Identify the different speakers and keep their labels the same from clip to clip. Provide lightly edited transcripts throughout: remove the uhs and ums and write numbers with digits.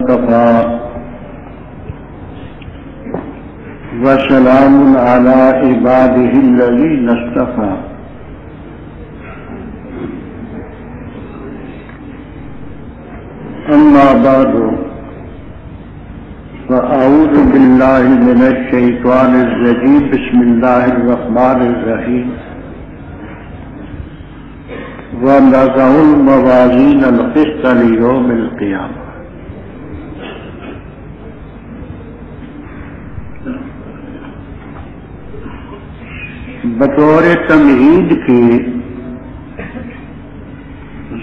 Speaker 1: وكفى وسلام على عباده الذين اصطفى أما بعد فأعوذ بالله من الشيطان الرجيم بسم الله الرحمن الرحيم ونضع الموازين القسط ليوم القيامة بطور تمہید کی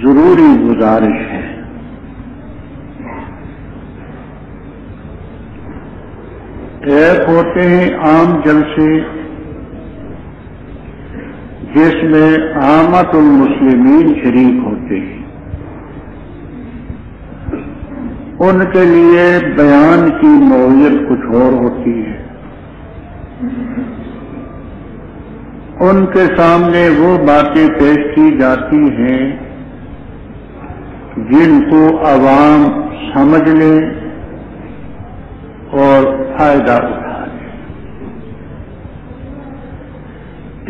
Speaker 1: ضروری گزارش ہے ایک ہوتے ہیں عام جلسے جس میں عامت المسلمین شریک ہوتے ہیں، ان کے لیے بیان کی نوعیت کچھ اور ہوتی ہے، ان کے سامنے وہ باتیں پیش کی جاتی ہیں جن کو عوام سمجھ لیں اور فائدہ اٹھا لیں۔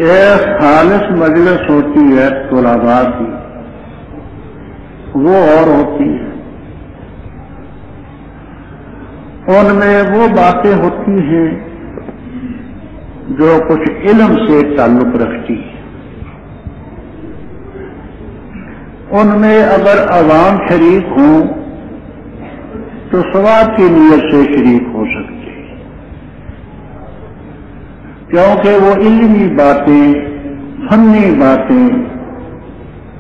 Speaker 1: ایک خالص مجلس ہوتی ہے طلباء کی، وہ اور ہوتی ہے، ان میں وہ باتیں ہوتی ہیں جو کچھ علم سے تعلق رکھتی ہے، ان میں اگر عوام شریک ہوں تو ثواب کی نیت سے شریک ہو سکتے ہیں، کیونکہ وہ علمی باتیں، فنی باتیں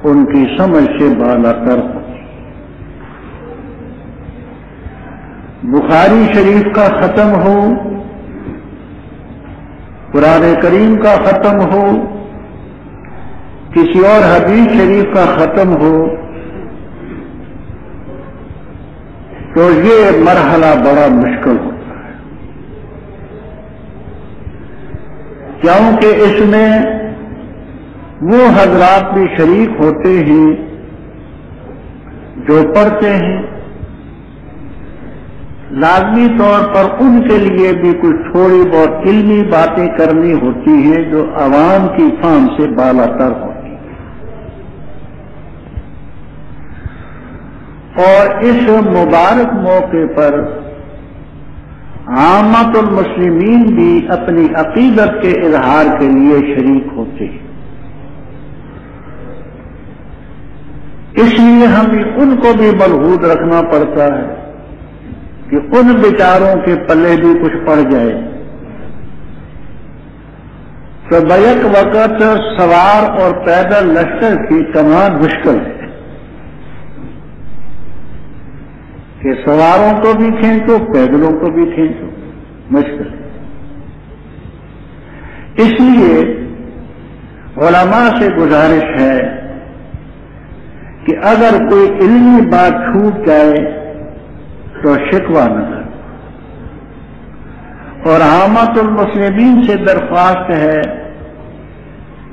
Speaker 1: ان کی سمجھ سے بالا تر ہوتی ہیں۔ بخاری شریف کا ختم ہو، قرآن کریم کا ختم ہو، کسی اور حدیث شریف کا ختم ہو، تو یہ مرحلہ بڑا مشکل ہوتا ہے، کیونکہ اس میں وہ حضرات بھی شریک ہوتے ہیں جو پڑھتے ہیں، لازمی طور پر ان کے لیے بھی کچھ تھوڑی بہت علمی باتیں کرنی ہوتی ہیں جو عوام کی فہم سے بالا تر ہوتی ہیں، اور اس مبارک موقع پر عامت المسلمین بھی اپنی عقیدت کے اظہار کے لیے شریک ہوتے ہیں، اس لیے ہمیں ان کو بھی ملحوظ رکھنا پڑتا ہے کہ ان بیچاروں کے پلے بھی کچھ پڑ جائے تو بیک وقت سوار اور پیدل لشکر کی کمان مشکل ہے کہ سواروں کو بھی کھینچو، پیدلوں کو بھی کھینچو، مشکل ہے۔ اس لیے علماء سے گزارش ہے کہ اگر کوئی علمی بات چھوٹ جائے تو شکوہ نہ کرو، اور عامت المسلمین سے درخواست ہے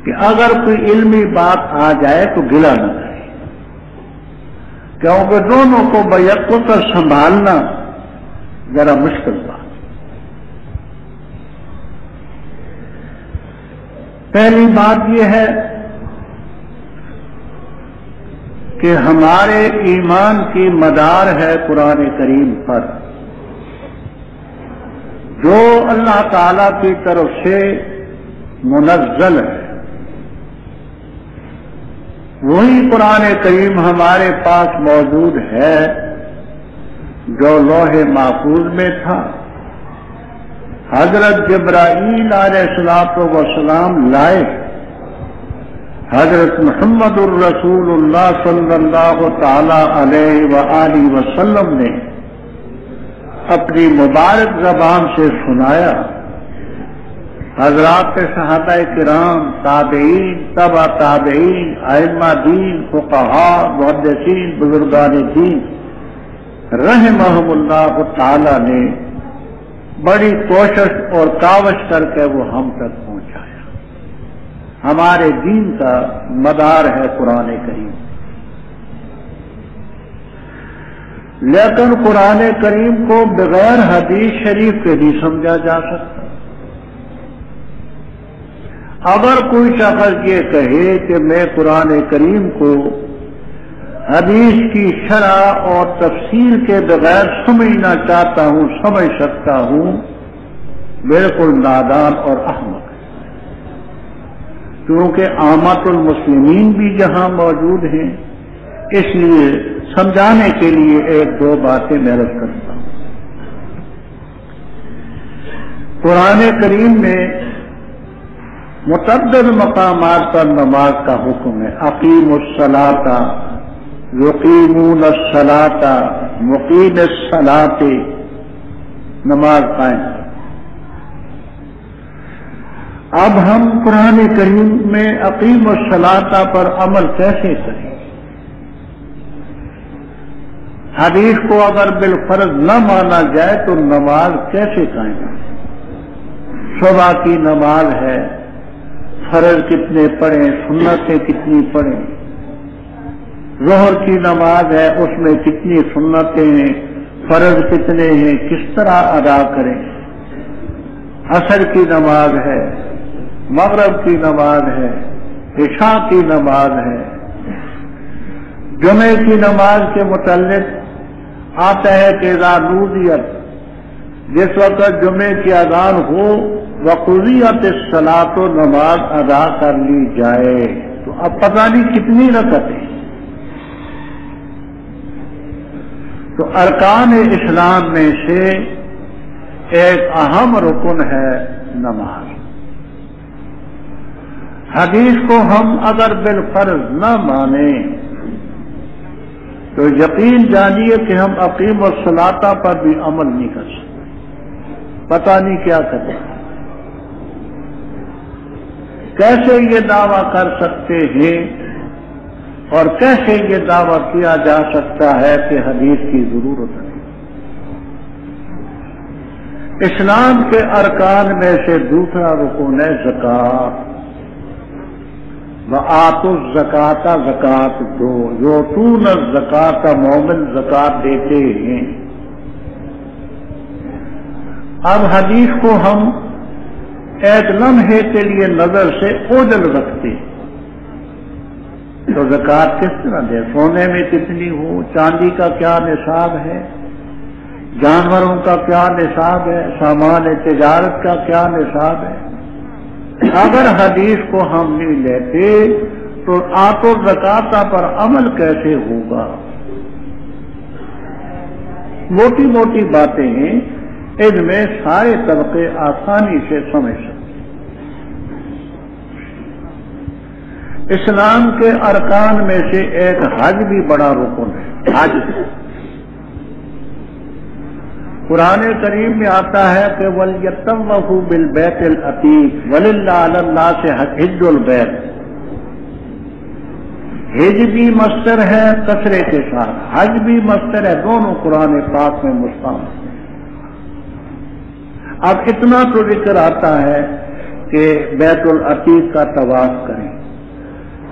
Speaker 1: کہ اگر کوئی علمی بات آ جائے تو گلہ نہ کرے، کیونکہ دونوں کو بیکوت سنبھالنا ذرا مشکل بات۔ پہلی بات یہ ہے کہ ہمارے ایمان کی مدار ہے قرآن کریم پر، جو اللہ تعالی کی طرف سے منزل ہے، وہی قرآن کریم ہمارے پاس موجود ہے جو لوح محفوظ میں تھا، حضرت جبرائیل علیہ السلام لائے، حضرت محمد الرسول اللہ صلی اللہ تعالی علیہ وآلہ وسلم نے اپنی مبارک زبان سے سنایا، حضرات صحابہ کرام، تابعین، تبع تابعین، ائمہ دین، فقہاء، محدثین، بزرگان دین رحمہم اللہ تعالی نے بڑی کوشش اور کاوش کر کے وہ ہم تک پہنچایا۔ ہمارے دین کا مدار ہے قرآن کریم۔ لیکن قرآن کریم کو بغیر حدیث شریف کے نہیں سمجھا جا سکتا۔ اگر کوئی شخص یہ کہے کہ میں قرآن کریم کو حدیث کی شرح اور تفسیر کے بغیر سمجھنا چاہتا ہوں، سمجھ سکتا ہوں، بالکل نادان اور احمق ہے، کیونکہ عامت المسلمین بھی جہاں موجود ہیں۔ اس لیے سمجھانے کے لیے ایک دو باتیں میں عرض کرتا ہوں۔ قرآن کریم میں متعدد مقامات پر نماز کا حکم ہے۔ اقیموا الصلاۃ، یقیمون الصلاۃ، مقیم الصلاۃ، نماز قائم۔ اب ہم قرآن کریم میں اقیم الصلاۃ پر عمل کیسے کریں؟ حدیث کو اگر بالفرض نہ مانا جائے تو نماز کیسے قائم ہے؟ صبح کی نماز ہے، فرض کتنے پڑھیں، سنتیں کتنی پڑھیں؟ ظہر کی نماز ہے، اس میں کتنی سنتیں ہیں، فرض کتنے ہیں، کس طرح ادا کریں؟ عصر کی نماز ہے، مغرب کی نماز ہے، عشاء کی نماز ہے۔ جمعے کی نماز کے متعلق آتا ہے کہ اذا نودیت، جس وقت جمعے کی اذان ہو وقضیت الصلاۃ، نماز ادا کر لی جائے، تو اب پتہ نہیں کتنی رکعتیں۔ تو ارکان اسلام میں سے ایک اہم رکن ہے نماز۔ حدیث کو ہم اگر بالفرض نہ مانیں تو یقین جانیے کہ ہم اقیم الصلاۃ پر بھی عمل نہیں کر سکتے، پتہ نہیں کیا کریں۔ کیسے یہ دعویٰ کر سکتے ہیں اور کیسے یہ دعویٰ کیا جا سکتا ہے کہ حدیث کی ضرورت نہیں؟ اسلام کے ارکان میں سے دوسرا رکن ہے زکوٰۃ۔ وآتوا الزکوٰۃ، زکوٰۃ دو، یؤتون الزکوٰۃ، مومن زکوٰۃ دیتے ہیں۔ اب حدیث کو ہم ایک لمحے کے لیے نظر سے اوجھل رکھتے ہیں، تو زکوٰۃ کس طرح دے؟ سونے میں کتنی ہو، چاندی کا کیا نصاب ہے، جانوروں کا کیا نصاب ہے، سامان تجارت کا کیا نصاب ہے؟ اگر حدیث کو ہم نہیں لیتے تو آتوا الزکوٰۃ پر عمل کیسے ہوگا؟ موٹی موٹی باتیں ہیں، ان میں سارے طبقے آسانی سے سمجھ سکتے۔ اسلام کے ارکان میں سے ایک حج بھی بڑا رکن ہے۔ حج قرآن کریم میں آتا ہے کہ وَلْيَطَّوَّفُوا بِالْبَيْتِ الْعَتِيقِ وَلِلَّهِ عَلَى النَّاسِ حِجُّ الْبَيْتِ۔ حج بھی مصدر ہے کثرے کے ساتھ، حج بھی مصدر ہے، دونوں قرآن پاک میں مستعمل۔ اب اتنا تو ذکر آتا ہے کہ بیت العتیق کا طواف کریں،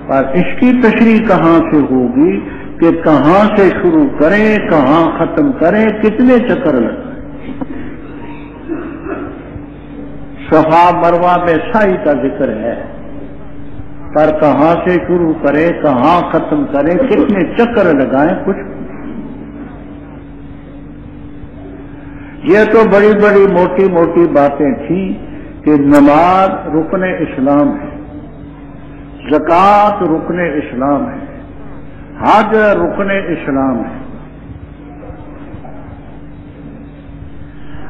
Speaker 1: پر اس کی تشریح کہاں سے ہوگی کہ کہاں سے شروع کریں، کہاں ختم کریں، کتنے چکر لگائیں؟ صفا مروہ میں سعی کا ذکر ہے، پر کہاں سے شروع کریں، کہاں ختم کریں، کتنے چکر لگائیں، کچھ۔ یہ تو بڑی بڑی موٹی موٹی باتیں تھیں کہ نماز رکن اسلام ہے، زکوٰۃ رکن اسلام ہے، حج رکن اسلام ہے۔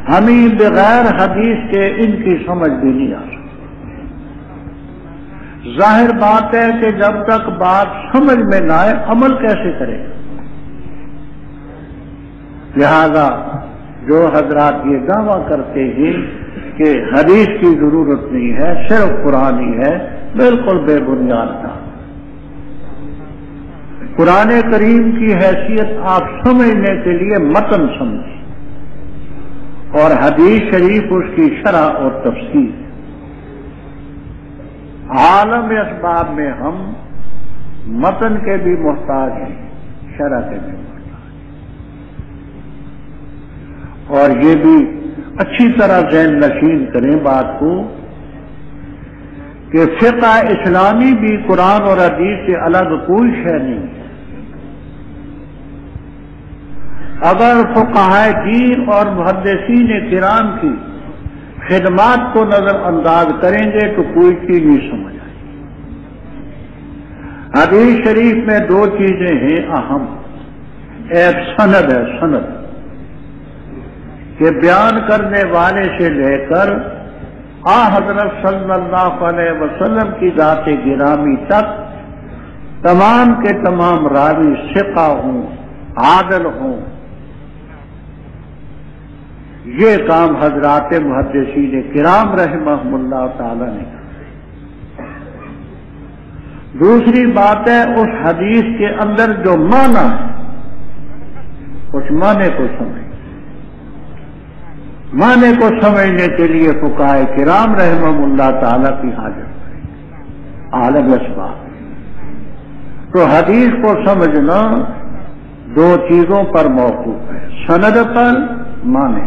Speaker 1: ہمیں بغیر حدیث کے ان کی سمجھ بھی نہیں آ سکتی۔ ظاہر بات ہے کہ جب تک بات سمجھ میں نہ آئے عمل کیسے کرے؟ لہذا جو حضرات یہ دعویٰ کرتے ہیں کہ حدیث کی ضرورت نہیں ہے، صرف قرآن ہی ہے، بالکل بے بنیاد تھا۔ قرآن کریم کی حیثیت آپ سمجھنے کے لیے متن سمجھیں، اور حدیث شریف اس کی شرح اور تفسیر۔ عالم اسباب میں ہم متن کے بھی محتاج ہیں، شرح کے بھی محتاج ہیں۔ اور یہ بھی اچھی طرح ذہن نشین کریں بات کو کہ فقہ اسلامی بھی قرآن اور حدیث سے الگ کوئی شے نہیں ہے۔ اگر فقہائے دین اور محدثین کرام کی خدمات کو نظر انداز کریں گے تو کوئی چیز نہیں سمجھ آئے۔ حدیث شریف میں دو چیزیں ہیں اہم، ایک سند ہے، سند کہ بیان کرنے والے سے لے کر حضرت صلی اللہ علیہ وسلم کی ذات گرامی تک تمام کے تمام راوی ثقہ ہوں، عادل ہوں۔ یہ کام حضرات محدثین کرام رحمہم اللہ تعالی نے کیا۔ دوسری بات ہے اس حدیث کے اندر جو معنی ہے اس معنی کو سمجھ، معنی کو سمجھنے کے لیے فقہائے کرام رحمہم اللہ تعالی کی حاجت ہے، عالم اسباب۔ تو حدیث کو سمجھنا دو چیزوں پر موقوف ہے، سند پر، معنی۔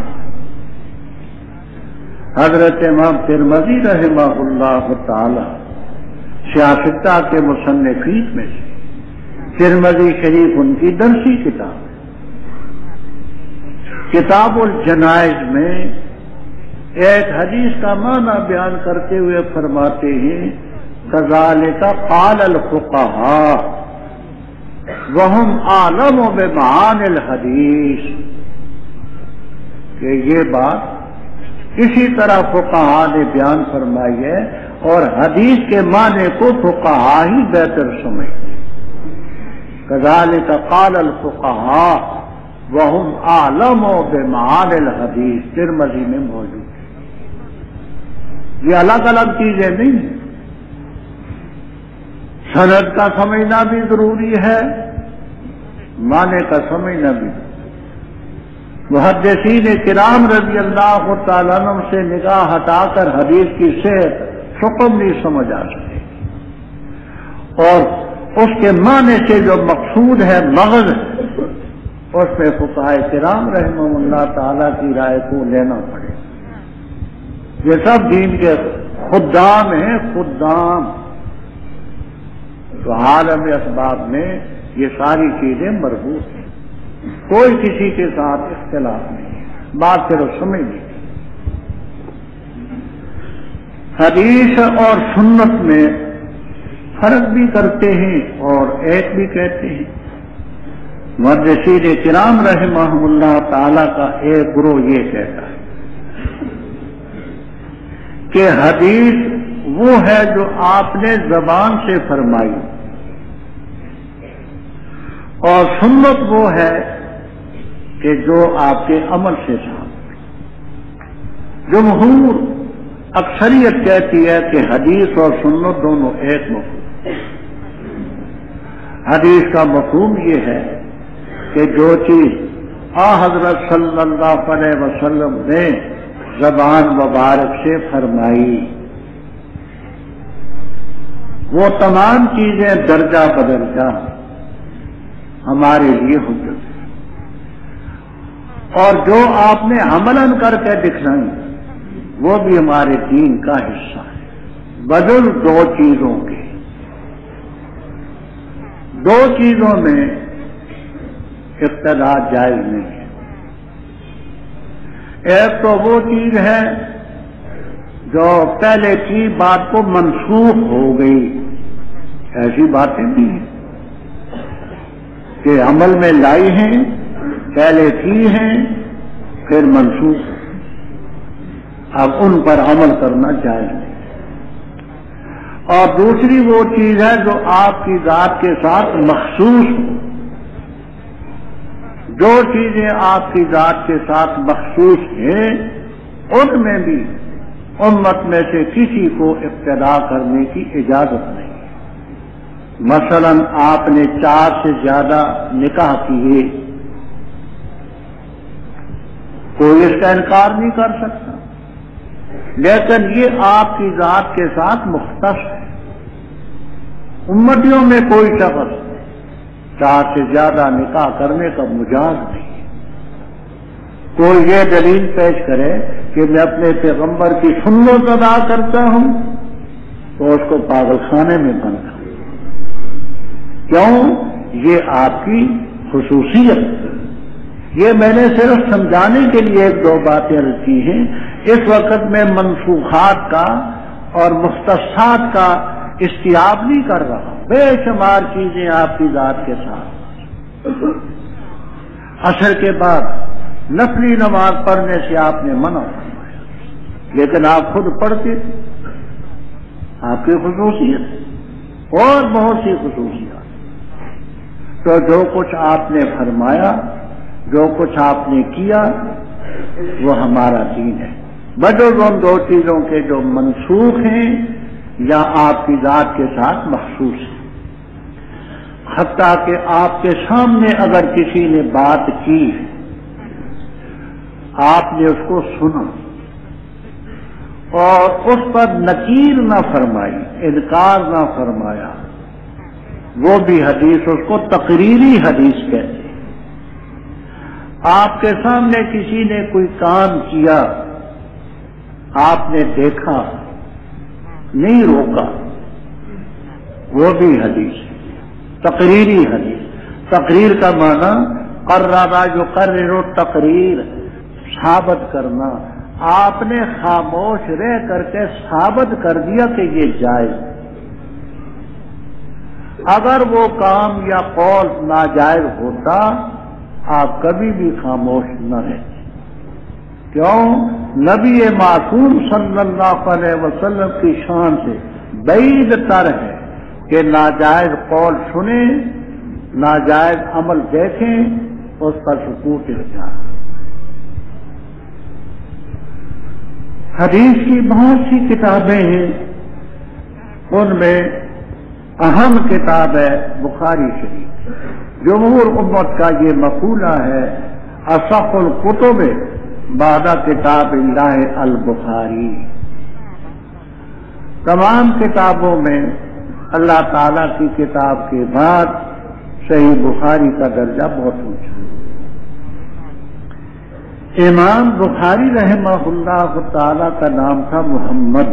Speaker 1: حضرت امام ترمذی رحمہ اللہ تعالی سیاستہ کے مصنفین میں سے، ترمذی شریف ان کی درسی کتاب ہے۔ کتاب الجنائز میں ایک حدیث کا معنی بیان کرتے ہوئے فرماتے ہیں کذالک قال الفقہاء وہم اعلم بمعانی الحدیث، کہ یہ بات اسی طرح فقہاء نے بیان فرمائی ہے اور حدیث کے معنی کو فقہاء ہی بہتر سمجھتے ہیں۔ کذالک قال الفقہاء وہم اعلم بمعانی الحدیث، ترمذی میں موجود ہے۔ یہ الگ الگ چیزیں نہیں ہیں، سند کا سمجھنا بھی ضروری ہے، معنی کا سمجھنا بھی ضروری ہے۔ محدثین کرام رضی اللہ تعالیٰ عنہ سے نگاہ ہٹا کر حدیث کی صحت حکم نہیں سمجھ آ سکے، اور اس کے معنی سے جو مقصود ہے مغز، اس میں فقہائے کرام رحمہ اللہ تعالیٰ کی رائے کو لینا پڑے۔ یہ سب دین کے خدام ہیں، خدام۔ تو عالم اسباب میں یہ ساری چیزیں مربوط ہیں، کوئی کسی کے ساتھ اختلاف نہیں ہے، بات صرف سمجھ لیجیے۔ حدیث اور سنت میں فرق بھی کرتے ہیں اور ایک بھی کہتے ہیں۔ محدثین کرام رحمہم اللہ تعالی کا ایک گروہ یہ کہتا ہے کہ حدیث وہ ہے جو آپ نے زبان سے فرمائی، اور سنت وہ ہے کہ جو آپ کے عمل سے سامنے۔ جمہور اکثریت کہتی ہے کہ حدیث اور سنت دونوں ایک مفہوم۔ حدیث کا مفہوم یہ ہے کہ جو چیز حضرت صلی اللہ علیہ وسلم نے زبان مبارک سے فرمائی، وہ تمام چیزیں درجہ بدرجہ ہمارے لیے حجت ہے، اور جو آپ نے عملاً کر کے دکھلائی وہ بھی ہمارے دین کا حصہ ہے، بدل دو چیزوں کے۔ دو چیزوں میں اقتداء جائز نہیں ہے۔ ایک تو وہ چیز ہے جو پہلے کی بات کو منسوخ ہو گئی، ایسی باتیں بھی ہیں کہ عمل میں لائی ہیں، پہلے کی ہیں، پھر منسوخ، اب ان پر عمل کرنا جائز نہیں۔ اور دوسری وہ چیز ہے جو آپ کی ذات کے ساتھ مخصوص ہو۔ جو چیزیں آپ کی ذات کے ساتھ مخصوص ہیں ان میں بھی امت میں سے کسی کو اقتداء کرنے کی اجازت نہیں ہے۔ مثلا آپ نے 4 سے زیادہ نکاح کیے، کوئی اس کا انکار نہیں کر سکتا، لیکن یہ آپ کی ذات کے ساتھ مختص ہے۔ امتیوں میں کوئی شخص 4 سے زیادہ نکاح کرنے کا مجاز نہیں ہے۔ کوئی یہ دلیل پیش کرے کہ میں اپنے پیغمبر کی سنت ادا کرتا ہوں تو اس کو پاگل خانے میں بند کروں۔ کیوں؟ یہ آپ کی خصوصیت ہے۔ یہ میں نے صرف سمجھانے کے لیے ایک دو باتیں رکھی ہیں۔ اس وقت میں منسوخات کا اور مختصات کا استیاب نہیں کر رہا، بے شمار چیزیں آپ کی ذات کے ساتھ۔ عصر کے بعد نفلی نماز پڑھنے سے آپ نے منع فرمایا، لیکن آپ خود پڑھتے، آپ کی خصوصیت اور بہت سی خصوصیات۔ تو جو کچھ آپ نے فرمایا، جو کچھ آپ نے کیا، وہ ہمارا دین ہے، بجز ان دو چیزوں کے جو منسوخ ہیں یا آپ کی ذات کے ساتھ مخصوص ہیں۔ حتیٰ کہ آپ کے سامنے اگر کسی نے بات کی، آپ نے اس کو سنا اور اس پر نکیر نہ فرمائی، انکار نہ فرمایا، وہ بھی حدیث اس کو تقریری حدیث کہتے ہیں۔ آپ کے سامنے کسی نے کوئی کام کیا، آپ نے دیکھا، نہیں روکا، وہ بھی حدیث ہے، تقریری حدیث۔ تقریر کا معنی قرر یقرر تقریر، ثابت کرنا۔ آپ نے خاموش رہ کر کے ثابت کر دیا کہ یہ جائز۔ اگر وہ کام یا قول ناجائز ہوتا آپ کبھی بھی خاموش نہ رہتے۔ کیوں؟ نبی معصوم صلی اللہ علیہ وسلم کی شان سے بعید تر ہے کہ ناجائز قول سنیں، ناجائز عمل دیکھیں، اس پر سکوت اختیار۔ حدیث کی بہت سی کتابیں ہیں، ان میں اہم کتاب ہے بخاری شریف۔ جمہور امت کا یہ مقولہ ہے، اصح الکتب بعد کتاب اللہ البخاری۔ تمام کتابوں میں اللہ تعالی کی کتاب کے بعد صحیح بخاری کا درجہ بہت اونچا۔ امام بخاری رحمہ اللہ تعالی کا نام تھا محمد،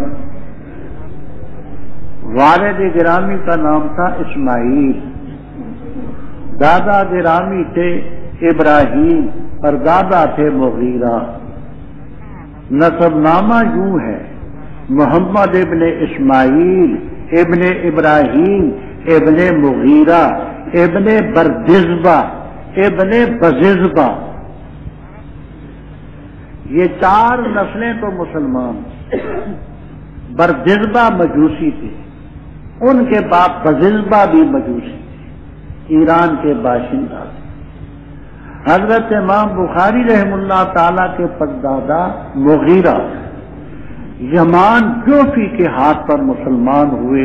Speaker 1: والد گرامی کا نام تھا اسماعیل، دادا گرامی تھے ابراہیم اور دادا تھے مغیرہ۔ نسب نامہ یوں ہے، محمد ابن اسماعیل ابن ابراہیم ابن مغیرہ ابن بردزبہ ابن بززبہ۔ یہ چار نسلیں تو مسلمان، بردزبہ مجوسی تھے، ان کے باپ بززبہ بھی مجوسی تھے، ایران کے باشندہ تھے۔ حضرت امام بخاری رحم اللہ تعالی کے پردادا مغیرہ یمان جوفی کے ہاتھ پر مسلمان ہوئے،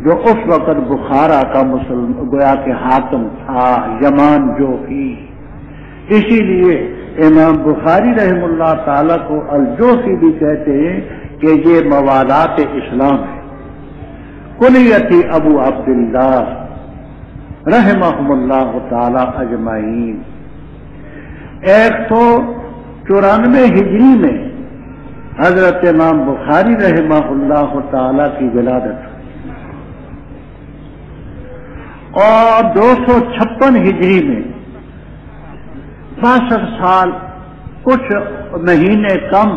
Speaker 1: جو اس وقت بخارا کا گویا کے حاکم تھا، یمان جوفی۔ اسی لیے امام بخاری رحم اللہ تعالی کو الجوفی بھی کہتے ہیں کہ یہ موالات اسلام ہے۔ کنیتی ابو عبداللہ رحمہم اللہ تعالی اجمعین۔ 194 ہجری میں حضرت امام بخاری رحمہ اللہ تعالی کی ولادت ہوئی اور 256 ہجری میں 62 سال کچھ مہینے کم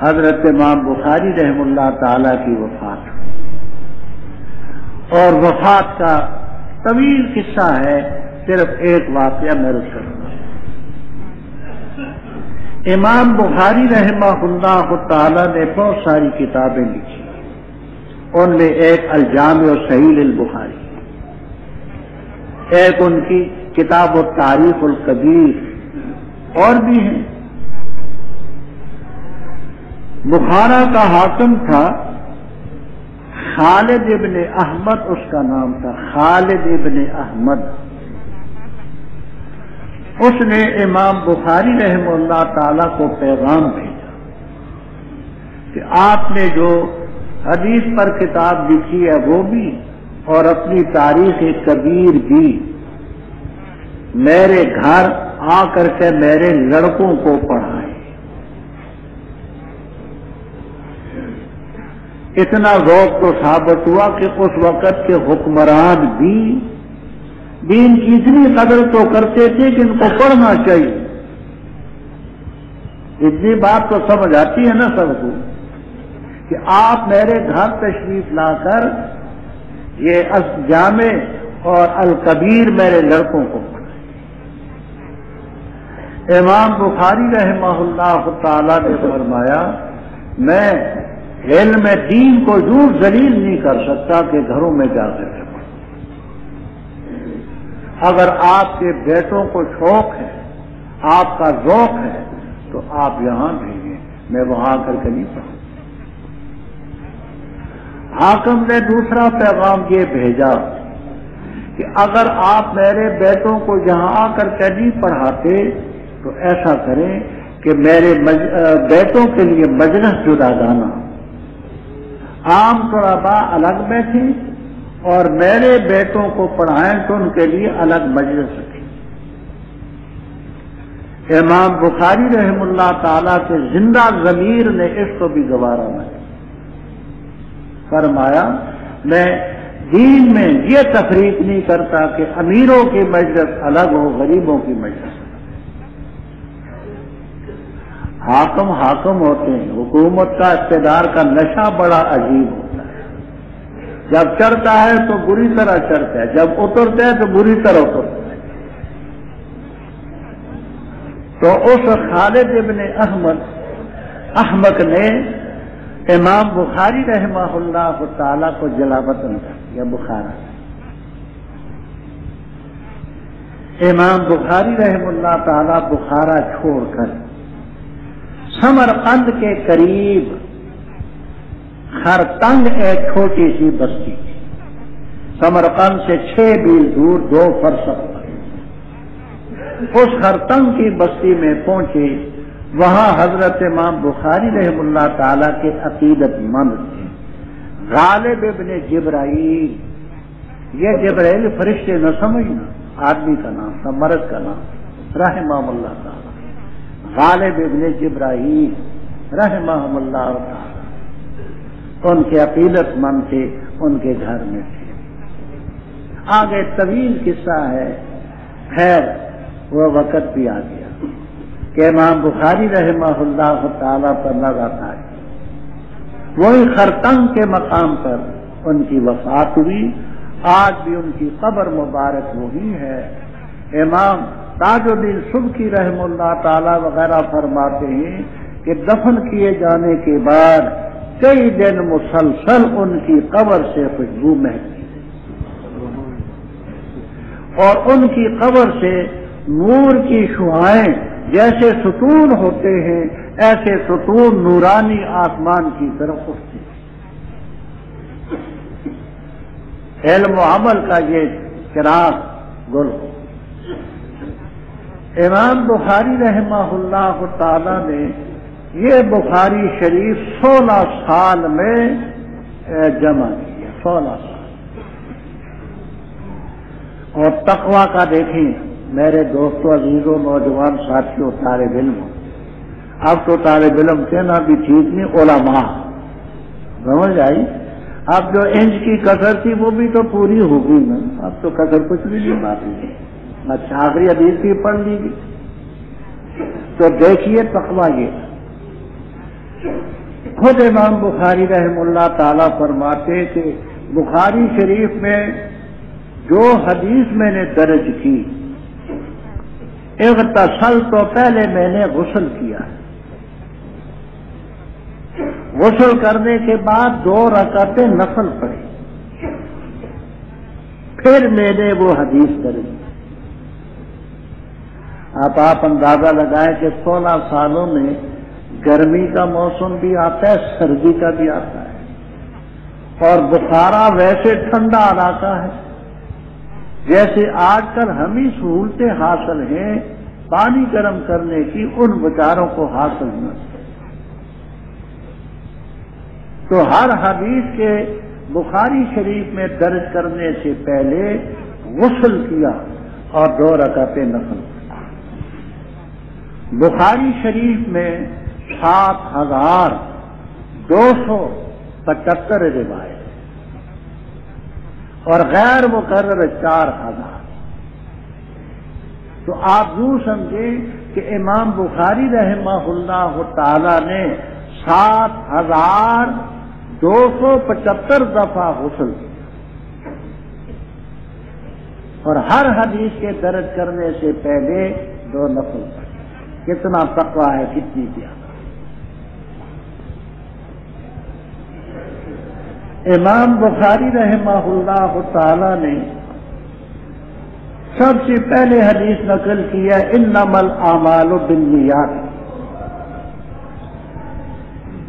Speaker 1: حضرت امام بخاری رحم اللہ تعالی کی وفات ہوئی۔ اور وفات کا طویل قصہ ہے، صرف ایک واقعہ میں عرض کروں گا۔ امام بخاری رحمہ اللہ تعالی نے بہت ساری کتابیں لکھی، ان میں ایک الجامع الصحیح للبخاری، ایک ان کی کتاب التاریخ الکبیر، اور بھی ہیں۔ بخارا کا حاکم تھا خالد ابن احمد، اس کا نام تھا خالد ابن احمد۔ اس نے امام بخاری رحمہ اللہ تعالی کو پیغام بھیجا کہ آپ نے جو حدیث پر کتاب لکھی ہے وہ بھی، اور اپنی تاریخ کبیر بھی میرے گھر آ کر کے میرے لڑکوں کو پڑھائیں۔ اتنا ذوق تو ثابت ہوا کہ اس وقت کے حکمران بھی دین کی اتنی قدر تو کرتے تھے کہ ان کو پڑھنا چاہیے۔ اتنی بات تو سمجھ آتی ہے نا سب کو کہ آپ میرے گھر تشریف لا کر یہ جامع اور الکبیر میرے لڑکوں کو پڑھائیں۔ امام بخاری رحمہ اللہ تعالی نے فرمایا میں علم دین کو یوں ذلیل نہیں کر سکتا کہ گھروں میں جا کر کے پڑھوں۔ اگر آپ کے بیٹوں کو شوق ہے، آپ کا ذوق ہے، تو آپ یہاں بھیجیں، میں وہاں کر کے نہیں پڑھوں۔ حاکم نے دوسرا پیغام یہ بھیجا کہ اگر آپ میرے بیٹوں کو یہاں آ کر کے نہیں پڑھاتے تو ایسا کریں کہ میرے بیٹوں کے لیے مجلس جداگانہ، عام طلباء الگ بیٹھیں اور میرے بیٹوں کو پڑھائیں تو ان کے لیے الگ مجلس رکھیں۔ امام بخاری رحم اللہ تعالی کے زندہ ضمیر نے اس کو بھی گوارا نہیں فرمایا میں دین میں یہ تفریق نہیں کرتا کہ امیروں کی مجلس الگ ہو، غریبوں کی مجلس الگ۔ حاکم ہوتے ہیں، حکومت کا اقتدار کا نشہ بڑا عجیب ہوتا ہے، جب چڑھتا ہے تو بری طرح چڑھتا ہے، جب اترتا ہے تو بری طرح اترتا ہے۔ تو اس خالد ابن احمق نے امام بخاری رحمہ اللہ تعالی کو جلا وطن کر دیا، بخارا۔ امام بخاری رحمہ اللہ تعالی بخارا چھوڑ کر سمرقند کے قریب خرتنگ ایک چھوٹی سی بستی تھی، سمرقند سے 6 میل دور 2 فرسخ پر اس خرتنگ کی بستی میں پہنچے۔ وہاں حضرت امام بخاری رحم اللہ تعالی کے عقیدت مند تھے غالب ابن جبرائیل۔ یہ جبرائیل فرشتے نہ سمجھنا، آدمی کا نام تھا، مرد کا نام، رحمہ اللہ تعالی غالب ابن جبرائیل رحمہ اللہ تعالی، ان کے عقیدت مند تھے، ان کے گھر میں تھے۔ آگے طویل قصہ ہے، خیر وہ وقت بھی آ گیا کہ امام بخاری رحمہ اللہ تعالی پر لگاتار وہی خرتنگ کے مقام پر ان کی وفات ہوئی۔ آج بھی ان کی قبر مبارک وہی ہے۔ امام تاج الدین سبکی رحمہ اللہ تعالی وغیرہ فرماتے ہیں کہ دفن کیے جانے کے بعد کئی دن مسلسل ان کی قبر سے خوشبو مہکتی اور ان کی قبر سے نور کی شعائیں جیسے ستون ہوتے ہیں ایسے ستون نورانی آسمان کی طرف اٹھتے ہیں۔ علم و عمل کا یہ چراغ گل ہو۔ امام بخاری رحمہ اللہ تعالی نے یہ بخاری شریف 16 سال میں جمع کیا، 16 سال۔ اور تقویٰ کا دیکھیں میرے دوستوں، عزیزوں، نوجوان ساتھیوں، طالب علم، اب تو طالب علم کہنا بھی ٹھیک نہیں، علماء، سمجھ آئی؟ اب جو انچ کی کسر تھی وہ بھی تو پوری ہوگی نا، اب تو کسر کچھ بھی نہیں باقی، اچھا آخری حدیث بھی پڑھ لی گئی۔ تو دیکھیے تقویٰ یہ خود امام بخاری رحم اللہ تعالی فرماتے کہ بخاری شریف میں جو حدیث میں نے درج کی، اغتسل تو پہلے میں نے غسل کیا، غسل کرنے کے بعد 2 رکعتیں نفل پڑھی، پھر میں نے وہ حدیث درج کی۔ اب آپ اندازہ لگائیں کہ 16 سالوں میں گرمی کا موسم بھی آتا ہے، سردی کا بھی آتا ہے، اور بخارا ویسے ٹھنڈا علاقہ ہے، جیسے آج کل ہمیں سہولتیں حاصل ہیں پانی گرم کرنے کی، ان بیچاروں کو حاصل نہ۔ تو ہر حدیث کے بخاری شریف میں درج کرنے سے پہلے غسل کیا اور 2 رکعتیں نفل۔ بخاری شریف میں 7,275 روایت اور غیر مکرر 4,000. تو آپ یوں سمجھیں کہ امام بخاری رحمہ اللہ تعالی نے 7,275 دفعہ غسل کیا اور ہر حدیث کے درج کرنے سے پہلے 2 نفل پڑھے. کتنا تقویٰ ہے، کتنی پیار. امام بخاری رحمہ اللہ تعالی نے سب سے پہلے حدیث نقل کیا انما الاعمال بالنیات،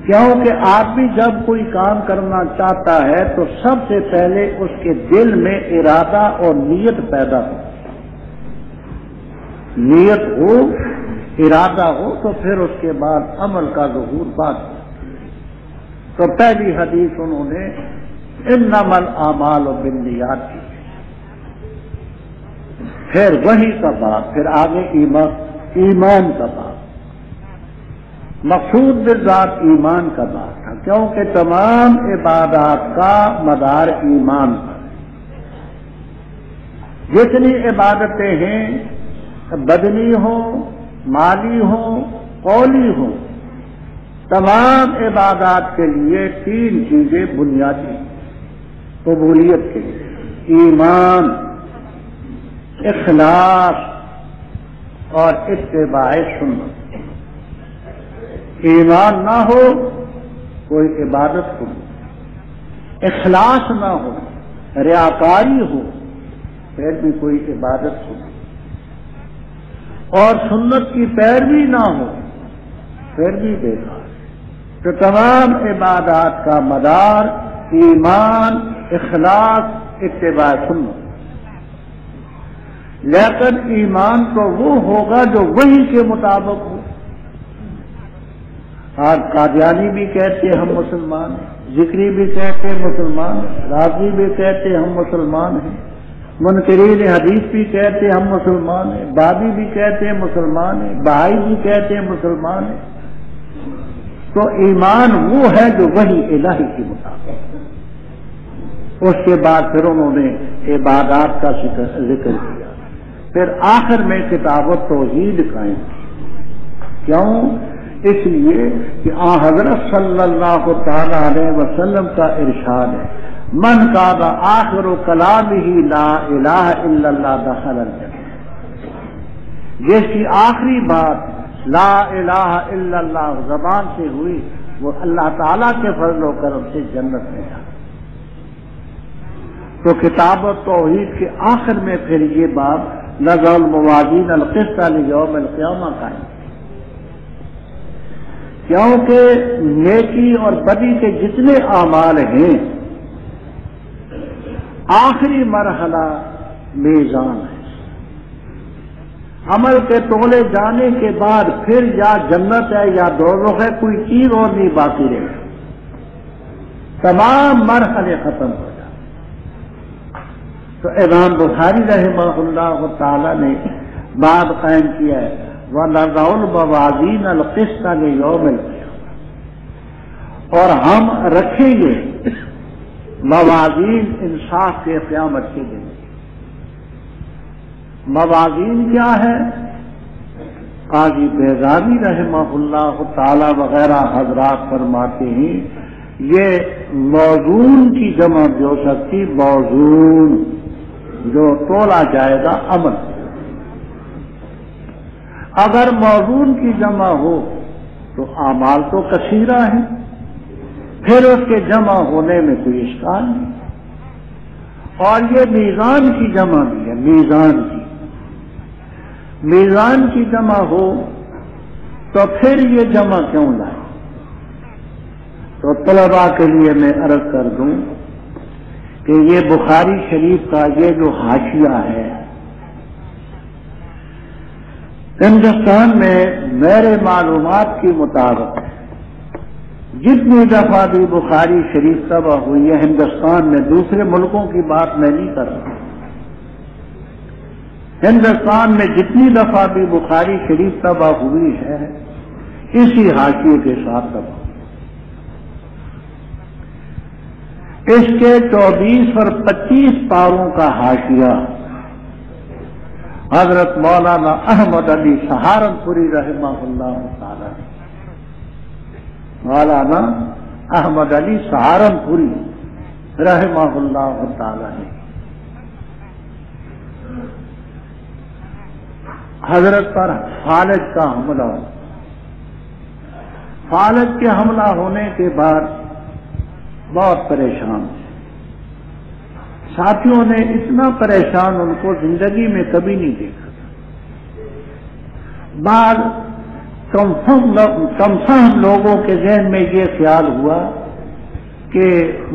Speaker 1: کیونکہ آدمی جب کوئی کام کرنا چاہتا ہے تو سب سے پہلے اس کے دل میں ارادہ اور نیت پیدا ہو. نیت ہو، ارادہ ہو تو پھر اس کے بعد عمل کا ظہور بات ہو. تو پہلی حدیث انہوں نے انما الاعمال بالنیات کی. پھر وہی کا بات، پھر آگے ایمان کا بات. مقصود بالذات ایمان کا بات تھا، کیونکہ تمام عبادات کا مدار ایمان پر. جتنی عبادتیں ہیں، بدنی ہوں، مالی ہوں، قولی ہوں، تمام عبادات کے لیے 3 چیزیں بنیادی قبولیت کے لیے: ایمان، اخلاص اور اتباع سنت. ایمان نہ ہو کوئی عبادت ہو، اخلاص نہ ہو، ریاکاری ہو پھر بھی کوئی عبادت ہو، اور سنت کی پیروی نہ ہو پھر بھی بیکار. تو تمام عبادات کا مدار ایمان، اخلاص، اتباع سنت. لیکن ایمان تو وہ ہوگا جو وحی کے مطابق ہو. آج قادیانی بھی کہتے ہم مسلمان ہیں، ذکری بھی کہتے مسلمان ہیں، راضی بھی کہتے ہم مسلمان ہیں، منکرین حدیث بھی کہتے ہم مسلمان ہیں، بابی بھی کہتے ہیں مسلمان ہیں، بہائی بھی کہتے ہیں مسلمان ہیں. تو ایمان وہ ہے جو وحی الہی کے مطابق. اس کے بعد پھر انہوں نے عبادات کا ذکر کیا. پھر آخر میں کتاب توحید قائم کی. کیوں؟ اس لیے کہ حضرت صلی اللہ تعالی علیہ وسلم کا ارشاد ہے من کان آخر کلامہ لا الہ الا اللہ دخل الجنہ. جس کی آخری بات لا الہ الا اللہ زبان سے ہوئی وہ اللہ تعالیٰ کے فضل و کرم سے جنت میں جاتا. تو کتاب توحید کے آخر میں پھر یہ باب نضع الموازین القسط لیوم القیامہ قائم، کیونکہ نیکی اور بدی کے جتنے اعمال ہیں آخری مرحلہ میزان ہے. عمل کے تولے جانے کے بعد پھر یا جنت ہے یا دوزخ ہے، کوئی چیز اور نہیں باقی رہے. تمام مرحلے ختم ہو جائے. تو امام بخاری رحمہ اللہ تعالی نے باب قائم کیا ہے وَنَضَعُ الْمَوَازِينَ الْقِسْطَ لِيَوْمِ الْقِيَامَةِ، اور ہم رکھیں گے موازین انصاف کے قیامت کے دن. موازین کیا ہے؟ قاضی بیضاوی رحمہ اللہ تعالی وغیرہ حضرات فرماتے ہیں یہ موزون کی جمع بھی ہو سکتی، موزون جو تولا جائے گا عمل. اگر موزون کی جمع ہو تو اعمال تو کثیرہ ہیں، پھر اس کے جمع ہونے میں کوئی اشکال نہیں. اور یہ میزان کی جمع بھی ہے، میزان کی جمع ہو تو پھر یہ جمع کیوں لائے؟ تو طلباء کے لیے میں عرض کر دوں کہ یہ بخاری شریف کا یہ جو حاشیہ ہے ہندوستان میں میرے معلومات کے مطابق جتنی دفعہ بھی بخاری شریف طبع ہوئی ہے ہندوستان میں، دوسرے ملکوں کی بات میں نہیں کر رہا، ہندوستان میں جتنی دفعہ بھی بخاری شریف طبع ہوئی ہے اسی حاشیے کے ساتھ طبع، اس کے 24 اور 25 پاروں کا حاشیہ حضرت مولانا احمد علی سہارنپوری رحمہ اللہ تعالی، مولانا احمد علی سہارنپوری رحمہ اللہ تعالی نے حضرت پر فالج کا حملہ، فالج کے حملہ ہونے کے بعد بہت پریشان تھے، ساتھیوں نے اتنا پریشان ان کو زندگی میں کبھی نہیں دیکھا تھا۔ بعد کم فہم لوگوں کے ذہن میں یہ خیال ہوا کہ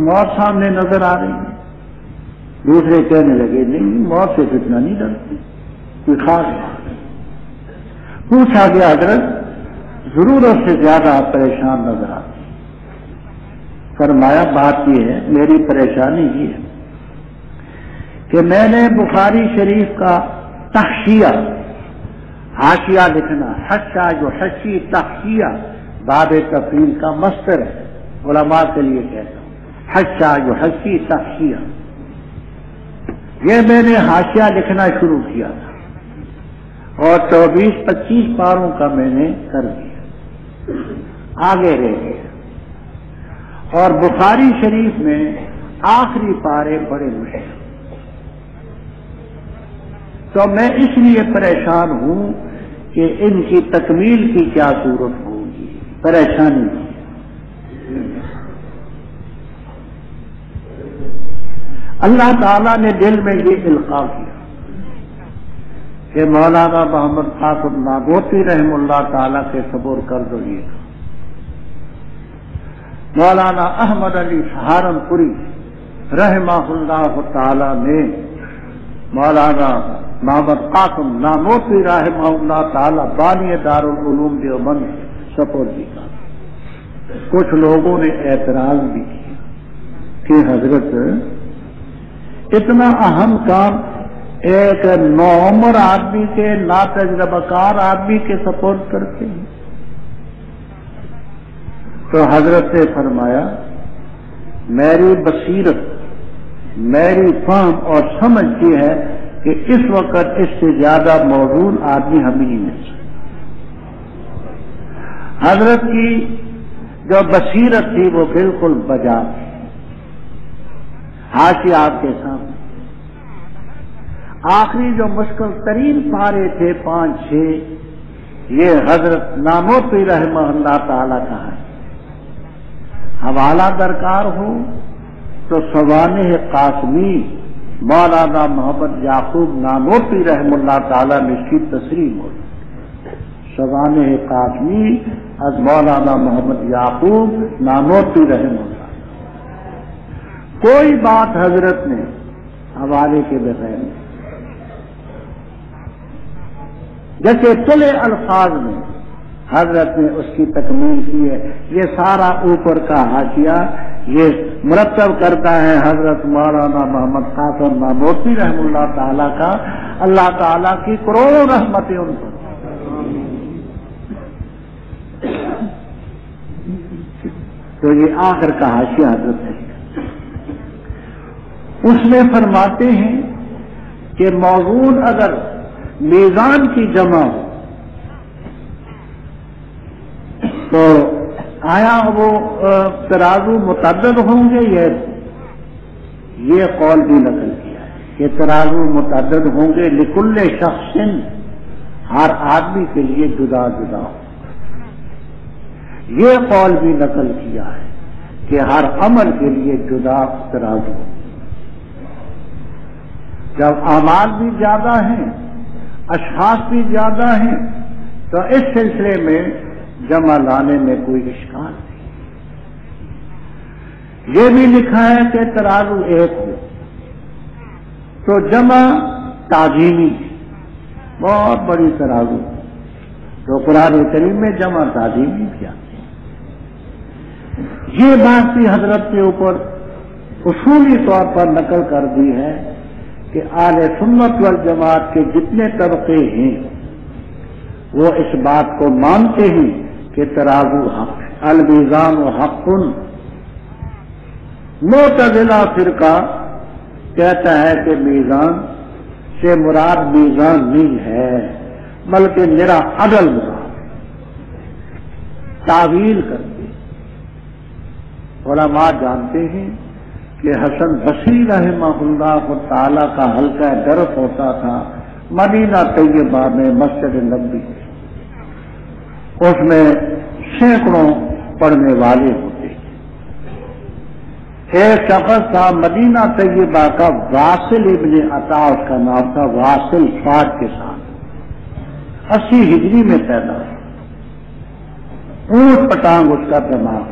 Speaker 1: موت سامنے نظر آ رہی ہے، دوسرے کہنے لگے نہیں موت سے اتنا نہیں ڈرتے، کوئی خاص بات۔ پوچھا گیا حضرت ضرورت سے زیادہ پریشان نظر آتے، فرمایا بات یہ ہے میری پریشانی یہ ہے کہ میں نے بخاری شریف کا تحشیہ حاشیہ لکھنا، حشا جو حشی تحشیہ باب تفصیل کا مصدر ہے، علماء کے لیے کہتا ہوں حشا جو حشی تحشیہ، یہ میں نے حاشیہ لکھنا شروع کیا تھا اور 24-25 پاروں کا میں نے کر دیا، آگے رہ گیا، اور بخاری شریف میں آخری پارے بڑے مشکل، تو میں اس لیے پریشان ہوں کہ ان کی تکمیل کی کیا صورت ہوگی، پریشانی کی۔ اللہ تعالیٰ نے دل میں یہ القاء کیا کہ مولانا محمد قاسم ناگوتی رحم اللہ تعالیٰ کے صبر کر دو، یہ مولانا احمد علی سہارنپوری رحمہ اللہ تعالیٰ نے مولانا محمد قاسم نانوتوی رحمہ اللہ تعالیٰ بانی دارالعلوم دیوبند سپرد کا۔ کچھ لوگوں نے اعتراض بھی کیا کہ حضرت اتنا اہم کام ایک نوعمر آدمی کے ناتجربہ کار آدمی کے سپورٹ کرتے ہیں، تو حضرت نے فرمایا میری بصیرت، میری فہم اور سمجھ یہ ہے کہ اس وقت اس سے زیادہ موزون آدمی ہمیں نہیں مل سکتا۔ حضرت کی جو بصیرت تھی وہ بالکل بجا تھی، حاشیہ آپ کے سامنے، آخری جو مشکل ترین پارے تھے 5-6، یہ حضرت نانوتوی رحمہ اللہ تعالی کا ہے۔ حوالہ درکار ہو تو سوانح قاسمی مولانا محمد یعقوب نانوتوی رحم اللہ تعالی نے اس کی تصریح ہو، سوانح قاسمی از مولانا محمد یعقوب نانوتوی رحم اللہ، کوئی بات حضرت نے حوالے کے بغیر، جیسے تلے الفاظ میں حضرت نے اس کی تکمیل کی ہے۔ یہ سارا اوپر کا حاشیہ یہ مرتب کرتا ہے حضرت مولانا محمد قاسم نانوتوی رحم اللہ تعالیٰ کا، اللہ تعالیٰ کی کروڑوں رحمتیں ان پر۔ تو یہ آخر کا حاشیہ حضرت ہے، اس میں فرماتے ہیں کہ موضوع اگر میزان کی جمع ہو تو آیا وہ ترازو متعدد ہوں گے؟ یہ قول بھی نقل کیا ہے کہ ترازو متعدد ہوں گے، لکل شخص، ہر آدمی کے لیے جدا جدا ہو۔ یہ قول بھی نقل کیا ہے کہ ہر عمل کے لیے جدا ترازو۔ جب اعمال بھی زیادہ ہیں، اشخاص بھی زیادہ ہیں، تو اس سلسلے میں جمع لانے میں کوئی اشکال نہیں۔ یہ بھی لکھا ہے کہ ترازو ایک ہو تو جمع تعظیمی، بہت بڑی ترازو، تو قرآن کریم میں جمع تعظیمی کیا، یہ بات بھی حضرت کے اوپر اصولی طور پر نقل کر دی ہے کہ اہل سنت والجماعت کے جتنے طبقے ہیں وہ اس بات کو مانتے ہیں کہ ترازو حق ہے، المیزان حق۔ معتزلہ فرقہ کہتا ہے کہ میزان سے مراد میزان نہیں ہے بلکہ میرا عدل مراد ہے، تعویل کرتے۔ علماء جانتے ہیں کہ حسن بصری رحمہ اللہ تعالی کا حلقہ درس ہوتا تھا مدینہ طیبہ میں مسجد نبوی، اس میں سینکڑوں پڑھنے والے ہوتے۔ ایک شخص تھا مدینہ طیبہ کا واصل ابن عطا، اس کا نام تھا، واصل فاٹ کے ساتھ، 80 ہجری میں پیدا ہوا، اونٹ پٹانگ اس کا دماغ،